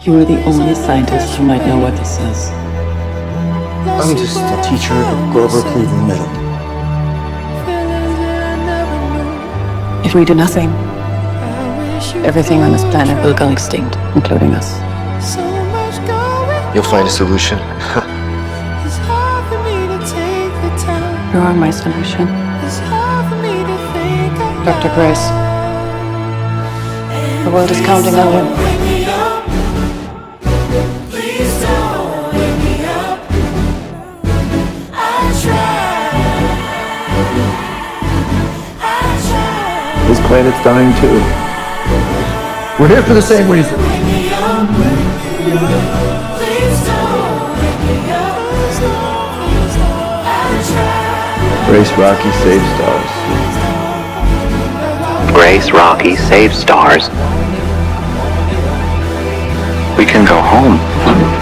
You are the only scientist who might know what this says. I'm just a teacher at Grover Cleveland Middle. If we do nothing, everything on this planet will go extinct, including us. You'll find a solution. You are my solution. Dr. Grace. The world is counting on you. This planet's dying too. We're here for the same reason. Grace Rocky Save Stars. Grace Rocky Save Stars. We can go home.